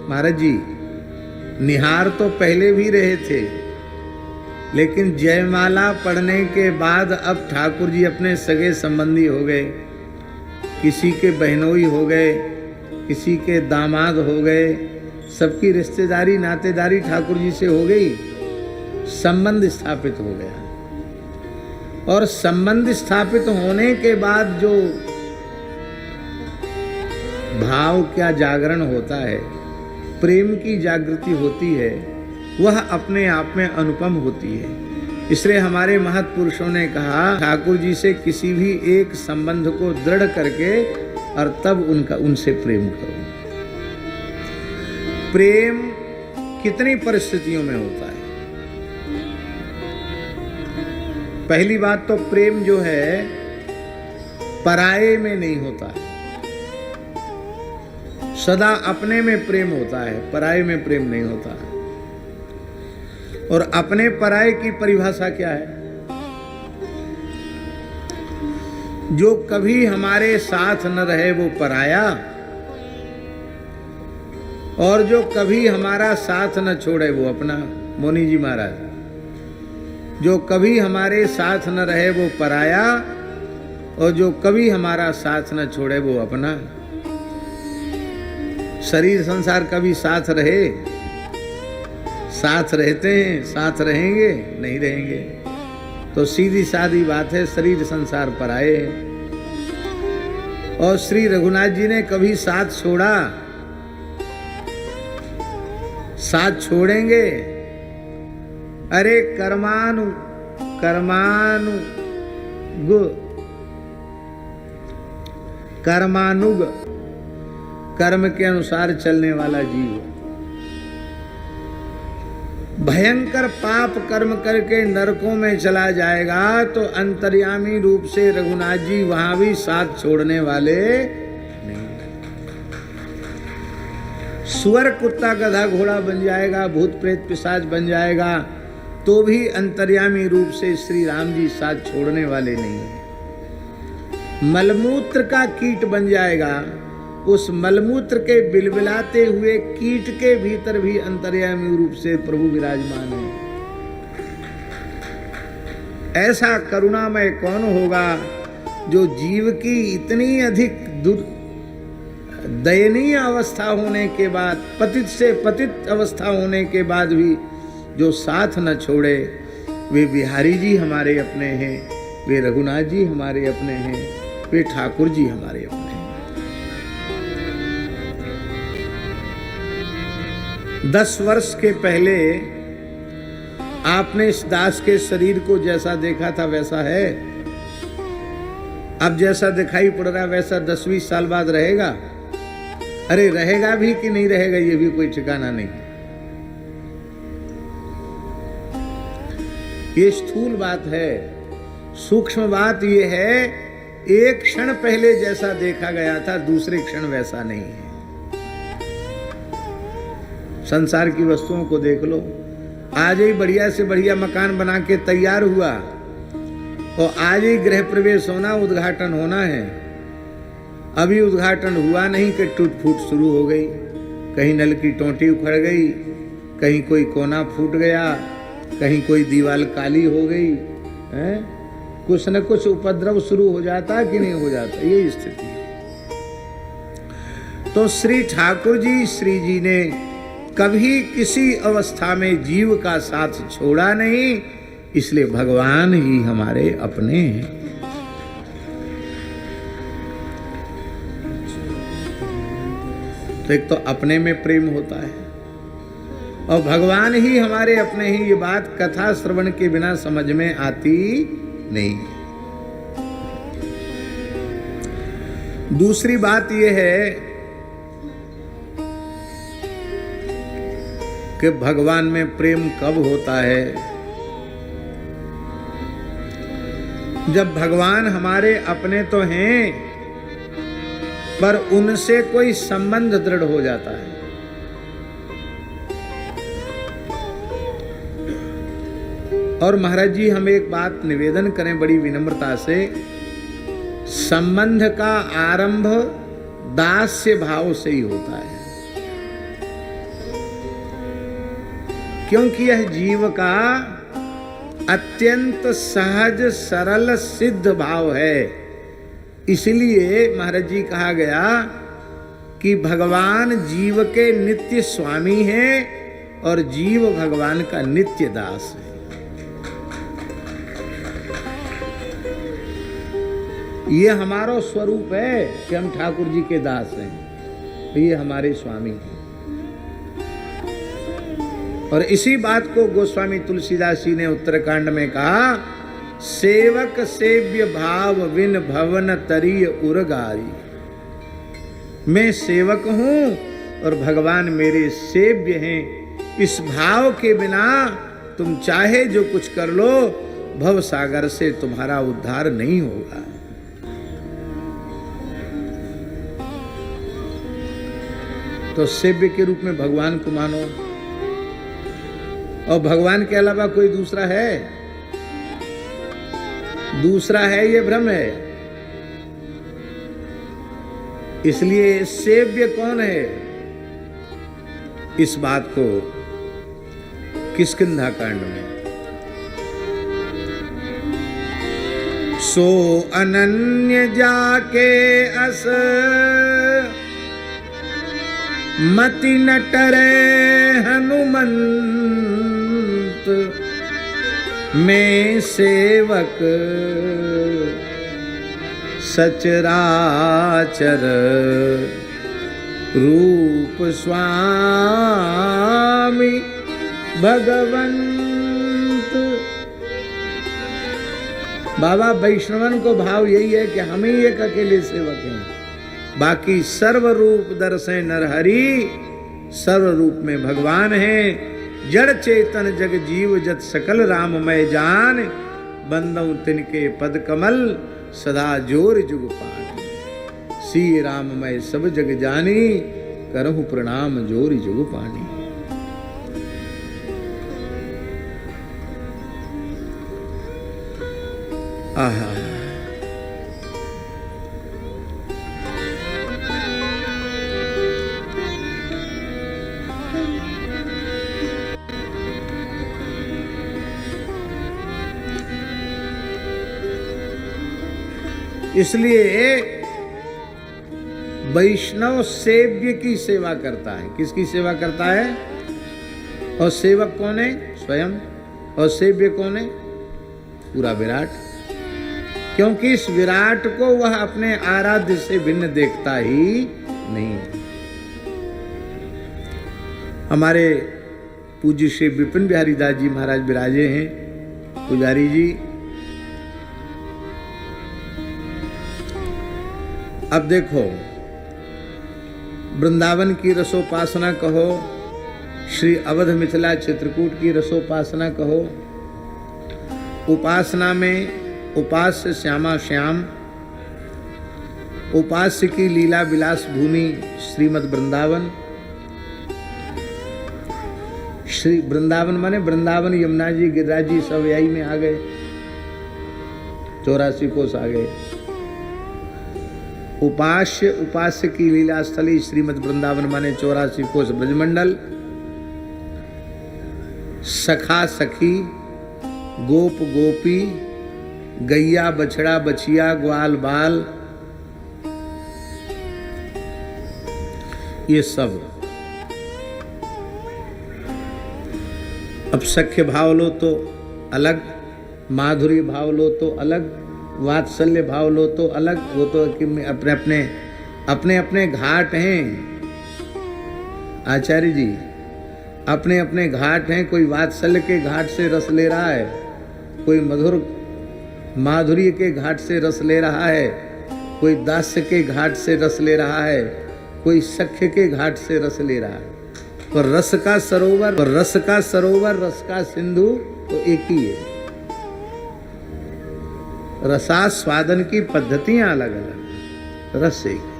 महाराज जी, निहार तो पहले भी रहे थे, लेकिन जयमाला पढ़ने के बाद अब ठाकुर जी अपने सगे संबंधी हो गए, किसी के बहनोई हो गए, किसी के दामाद हो गए, सबकी रिश्तेदारी नातेदारी ठाकुर जी से हो गई, संबंध स्थापित हो गया। और संबंध स्थापित होने के बाद जो भाव क्या जागरण होता है, प्रेम की जागृति होती है, वह अपने आप में अनुपम होती है। इसलिए हमारे महत्पुरुषों ने कहा, ठाकुर जी से किसी भी एक संबंध को दृढ़ करके और तब उनसे प्रेम करो। प्रेम कितनी परिस्थितियों में होता है। पहली बात तो प्रेम जो है पराये में नहीं होता है, सदा अपने में प्रेम होता है, पराये में प्रेम नहीं होता है। और अपने पराये की परिभाषा क्या है? जो कभी हमारे साथ न रहे वो पराया, और जो कभी हमारा साथ न छोड़े वो अपना। मोनी जी महाराज, जो कभी हमारे साथ न रहे वो पराया, और जो कभी हमारा साथ न छोड़े वो अपना। शरीर संसार कभी साथ रहे, साथ रहते हैं, साथ रहेंगे नहीं रहेंगे, तो सीधी सादी बात है, शरीर संसार पराये हैं। और श्री रघुनाथ जी ने कभी साथ छोड़ा, साथ छोड़ेंगे? अरे कर्मानु कर्मानुग, कर्म के अनुसार चलने वाला जीव, भयंकर पाप कर्म करके नरकों में चला जाएगा तो अंतर्यामी रूप से रघुनाथ जी वहां भी साथ छोड़ने वाले नहीं। सुअर कुत्ता गधा घोड़ा बन जाएगा, भूत प्रेत पिशाच बन जाएगा, तो भी अंतर्यामी रूप से श्री राम जी साथ छोड़ने वाले नहीं है। मलमूत्र का कीट बन जाएगा, उस मलमूत्र के बिलबिलाते हुए कीट के भीतर भी अंतर्यामी रूप से प्रभु विराजमान है। ऐसा करुणामय कौन होगा जो जीव की इतनी अधिक दयनीय अवस्था होने के बाद, पतित से पतित अवस्था होने के बाद भी जो साथ न छोड़े। वे बिहारी जी हमारे अपने हैं, वे रघुनाथ जी हमारे अपने हैं, वे ठाकुर जी हमारे अपने हैं। 10 वर्ष के पहले आपने इस दास के शरीर को जैसा देखा था वैसा है? अब जैसा दिखाई पड़ रहा है वैसा 10-20 साल बाद रहेगा? अरे रहेगा भी कि नहीं रहेगा ये भी कोई ठिकाना नहीं। ये स्थूल बात है। सूक्ष्म बात ये है, एक क्षण पहले जैसा देखा गया था दूसरे क्षण वैसा नहीं है। संसार की वस्तुओं को देख लो, आज ही बढ़िया से बढ़िया मकान बना के तैयार हुआ और आज ही गृह प्रवेश होना, उद्घाटन होना है। अभी उद्घाटन हुआ नहीं कि टूट फूट शुरू हो गई, कहीं नल की टोंटी उखड़ गई, कहीं कोई कोना फूट गया, कहीं कोई दीवार काली हो गई है, कुछ न कुछ उपद्रव शुरू हो जाता कि नहीं हो जाता, ये स्थिति है। तो श्री ठाकुर जी, श्री जी ने कभी किसी अवस्था में जीव का साथ छोड़ा नहीं, इसलिए भगवान ही हमारे अपने हैं। तो एक तो अपने में प्रेम होता है और भगवान ही हमारे अपने ही, ये बात कथा श्रवण के बिना समझ में आती नहीं। दूसरी बात यह है कि भगवान में प्रेम कब होता है? जब भगवान हमारे अपने तो हैं पर उनसे कोई संबंध दृढ़ हो जाता है। और महाराज जी हम एक बात निवेदन करें बड़ी विनम्रता से, संबंध का आरंभ दास्य भाव से ही होता है। क्योंकि यह जीव का अत्यंत सहज सरल सिद्ध भाव है। इसलिए महाराज जी कहा गया कि भगवान जीव के नित्य स्वामी हैं और जीव भगवान का नित्य दास है। ये हमारा स्वरूप है कि हम ठाकुर जी के दास हैं, ये हमारे स्वामी हैं। और इसी बात को गोस्वामी तुलसीदास जी ने उत्तरकांड में कहा, सेवक सेव्य भाव विन भवन तरीय उरगारी। मैं सेवक हूं और भगवान मेरे सेव्य हैं। इस भाव के बिना तुम चाहे जो कुछ कर लो, भव सागर से तुम्हारा उद्धार नहीं होगा। तो सेव्य के रूप में भगवान को मानो, और भगवान के अलावा कोई दूसरा है? दूसरा है ये भ्रम है। इसलिए सेव्य कौन है, इस बात को किष्किंधा कांड में सो अनन्य जाके अस मति न टरे हनुमंत। मैं सेवक सचराचर रूप स्वामी भगवंत। बाबा वैष्णवन को भाव यही है कि हम ही एक अकेले सेवक हैं, बाकी सर्व रूप दर्शे नरहरि, सर्व रूप में भगवान हैं। जड़ चेतन जग जीव जत सकल राममय जान, बंदौ तिनके पद कमल सदा जोर जुग पान। सी राममय सब जग जानी, करहु प्रणाम जोरि जुग पानी। आहा, इसलिए वैष्णव सेव्य की सेवा करता है। किसकी सेवा करता है? और सेवक कौन है? स्वयं। और सेव्य कौन है? पूरा विराट। क्योंकि इस विराट को वह अपने आराध्य से भिन्न देखता ही नहीं। हमारे पूज्य श्री विपिन बिहारी दास जी महाराज विराजे हैं, पुजारी जी। अब देखो, वृंदावन की रसोपासना कहो, श्री अवध मिथिला चित्रकूट की रसोपासना कहो, उपासना में उपास्य श्यामा श्याम, उपास्य की लीला विलास भूमि श्रीमद वृंदावन। श्री वृंदावन माने वृंदावन, यमुना जी, गिरिराज जी सब यही में आ गए, 84 कोस आ गए। उपास्य उपास्य की लीला स्थली श्रीमद वृंदावन माने 84 कोस ब्रजमंडल। सखा सखी, गोप गोपी, गैया बछड़ा बछिया, ग्वाल बाल, ये सब। अब सख्य भाव लो तो अलग, माधुर्य भाव लो तो अलग, वात्सल्य भाव लो तो अलग। वो तो कि अपने अपने घाट हैं आचार्य जी, अपने अपने घाट हैं। कोई वात्सल्य के घाट से रस ले रहा है, कोई मधुर माधुर्य के घाट से रस ले रहा है, कोई दास्य के घाट से रस ले रहा है, कोई सख्य के घाट से रस ले रहा है। और रस का सरोवर, रस का सिंधु तो एक ही है। रसास्वादन की पद्धतियां अलग अलग, रस एक।